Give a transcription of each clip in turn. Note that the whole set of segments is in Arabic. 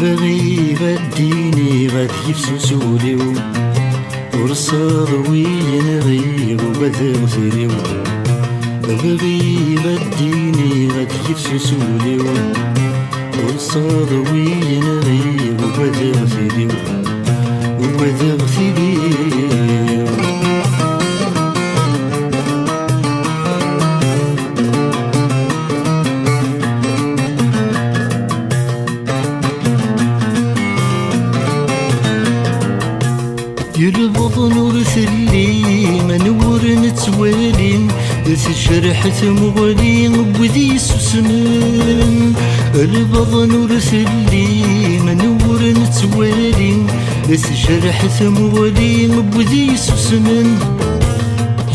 بغي بديني غاد يفسسوليو ورصاد وينغي وبذر ثريو بغي بديني غاد يفسسوليو ورصاد وينغي وبذر ثريو وبذر ثريو يربط نور ثلي منور نتوالين تشرحت مغلين بذي سسمن يربط نور ثلي منور نتوالين تشرحت مغلين بذي سسمن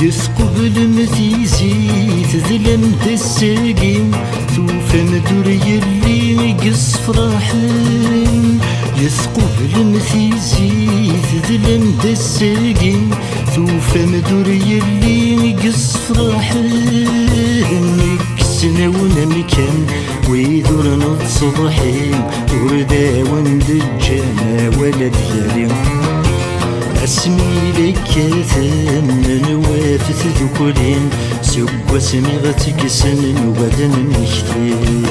يثقب المثيزي تذلم الساقين توفى مدور يلي قص فرحين يثقب المثيزي تذلم الساقين توفى مدور يلي قص فرحين كسنا ونمكان ويدور نتصضحين وردا وندجانا ولا ديالي اسمي لك ثمن وافت ذكرين سوى سميغتك سنن وبدن مختين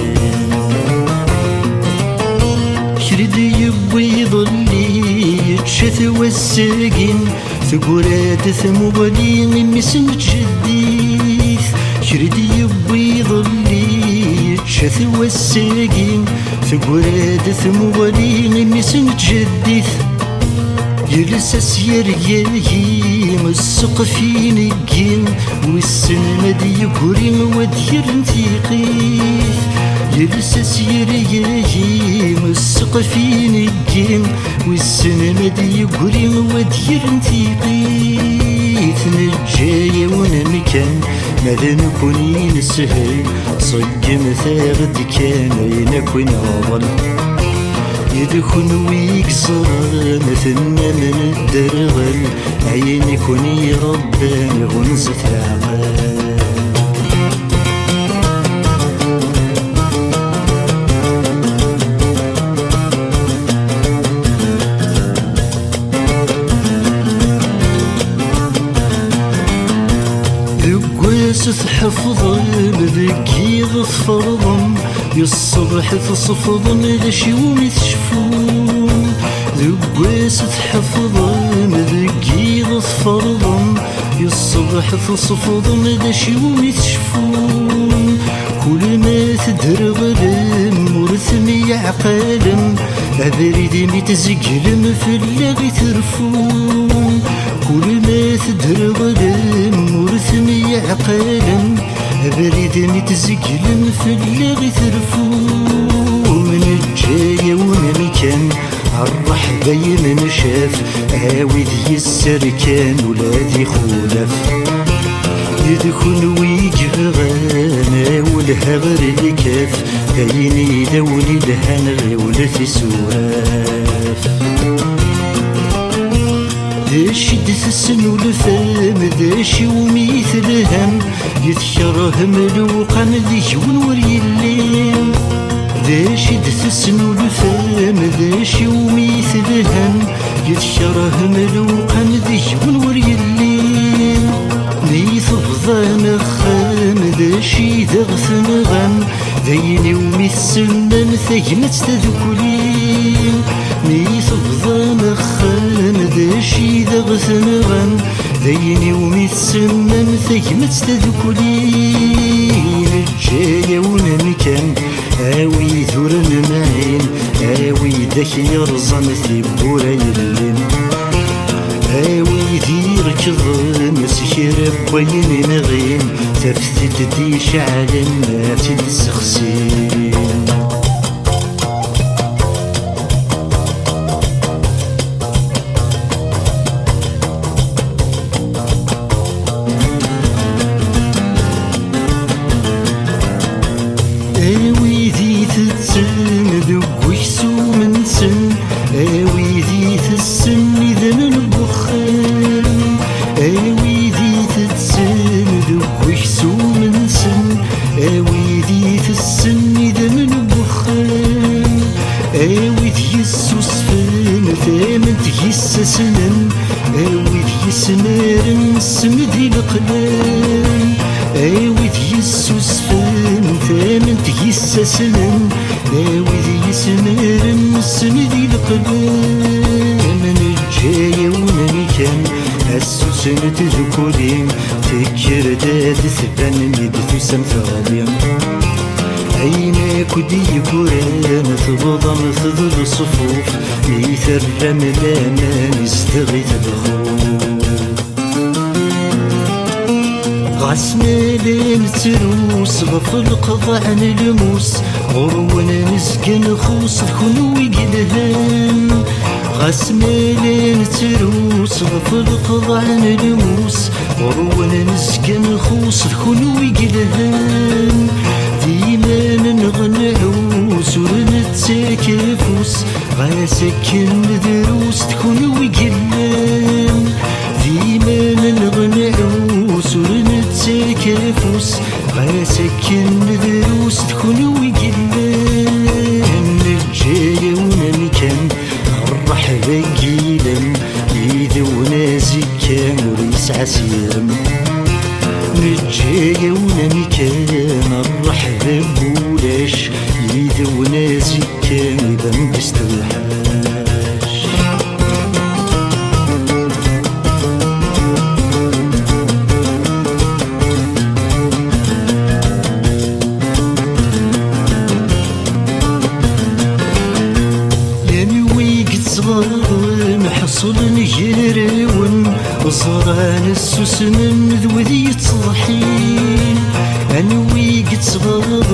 شرد يبوي ظلي يتشث والساقين ثقرات ثمغلي مسن جديث شرد يبوي ظلي يتشث والساقين ثقرات ثمغلي مسن جديث يلسس يرياهي السقفين الجين والسند يقرين ودير انتيقيث يلسس يرياهي السقفين الجين والسند يقرين ودير انتيقيث نجايا ونمكان ماذا نكوني نسهل صق مثاغد كان ينكون أظل يدخن ويكسر مثلنا من الدرغل عين يكوني ربان غنزة عقل ذقواس تحفظ بذكي ظفرضم يالصبح تصفض مدشي ومتشفون ذقواس تحفظ مذكي ظفرضم يالصبح تصفض مدشي ومتشفون كل ما تدرغلم ورثمي عقالم أبريد متزقلم في اللغي ترفون كل ما تدرغلم ورثمي عقالم أبريد متزقلم في اللغي ترفون من الجاية ومكان عالرح باين شاف عاود يسركان ولادي خولف يدخل ويجب غانا والهغر الكاف كاين يدولي الهنا ولث سواف داشي دثسن والفام داشي وميث هم يتشره ملوقا ذيون وريلين داشي دثسن والفام داشي وميث هم يتشره ملوقا ذيون وريلين نيث بضان خام داشي دغثن غم ذيني وميث سنم ثيمت تذكرين نيث بضان خام داشي دغثن غم ذيني وميث سنم ثيمت تذكرين الجاية ونمكان آوي ذورن معين آوي ذاك يرزن ثبورا يلين آوي ذير كظن سكر بوين نغين تفتت دي شعل ما تتسخسين آوي ذي تتسن ذوق سو من سن آوي ذي تتسن إذا البخان آوي ذي تتسن ذوق سو من سن آوي ذي تتسن إذا يسنن ويد يسمرن سمدي القلم ويد يسوسفن ثامنت يسسنن ويد يسمرن سمدي القلم نجايا ونمكان السوسن تذكرين فكر داد ثبان ميد تسم ثغاليم عيناك ودي كوران تبضم تظل الصفوف يثر ملامان يستغيث الخوف غسمالين تروس غفلق ضعن الموس غرونا نسكن خوص الخنوي قلهان غسمالين تروس غفلق ضعن الموس غرونا نسكن خوص الخنوي قلهان ديما نغنعوس ونتساكفوس غاسكن دروس تكون ويقلان ديما نغنعوس ونتساكفوس غاسكن دروس تكون ويقلان نجايا ونمكان الرحبة قيلم يدونا زكام وريس عسيرم نجايا ونمكان الرحبة بولاش يدونا زكام يبان بستوحاش ياني ويقت صغار محصول نجيرون وصران السوسن ذوذي يتصلحين أنا ويقت صغار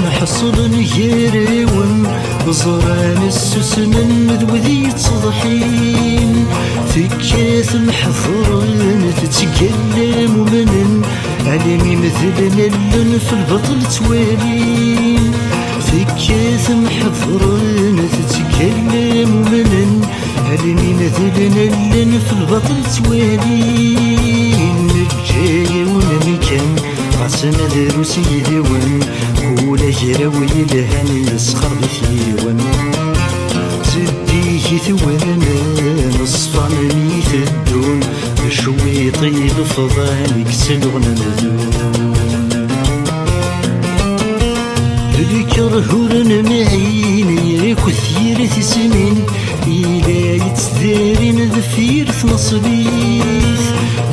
محصول نجيرون وصران السوسن ذوذي يتصلحين فكاث محضرن تتكلم ومنن علمي مثل نلن في البطل توالين فكاث محضرن تتكلم ومنن علمي مثل نلن في البطل توالين نجايا ونمكان غاسنا دروس يديون كولا جراوي لهن يسخر بثيون تديه ثوانا نصفان ميت الدون بشوي طيب فضان يكسل غنندون ذكر هورن معيني كثير سنين إلا يتدارين ذفير نصبيث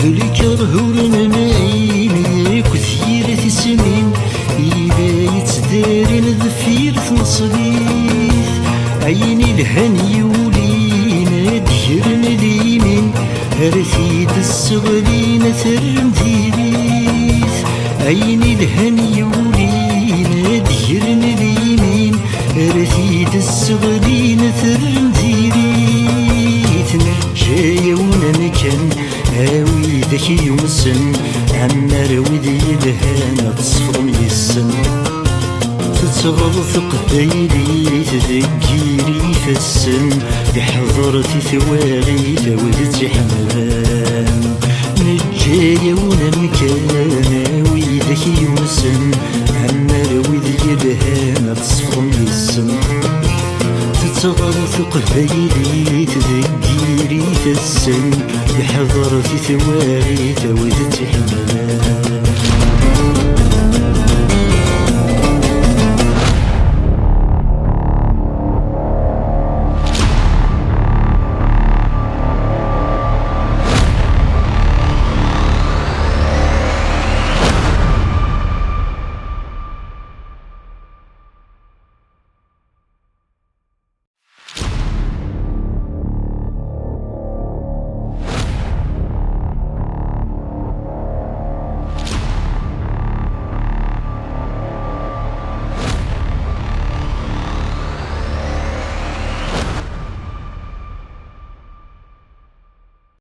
ذكر هورن معيني كثير سنين إلا يتدارين ذفير نصبيث عيني الهني ولينا ديرن اليمين هرثيد الصغلين ثرم ديريث عيني الهني ولينا ديرن اليمين هرثيد الصغلين ثرم ديريث نجايا ونمكان هاوي ذكي يمسن عمار وذي الهنا تصفرم يسن تتغلط قبايلي تذكيري في السن بحضرتي ثواغي ذودتي حمام نجايا ونمكان ويدك يمسن عمار وذي الهنا تصفرم يسن تتغلط قبايلي تذكيري في السن بحضرتي ثواغي ذودتي حمام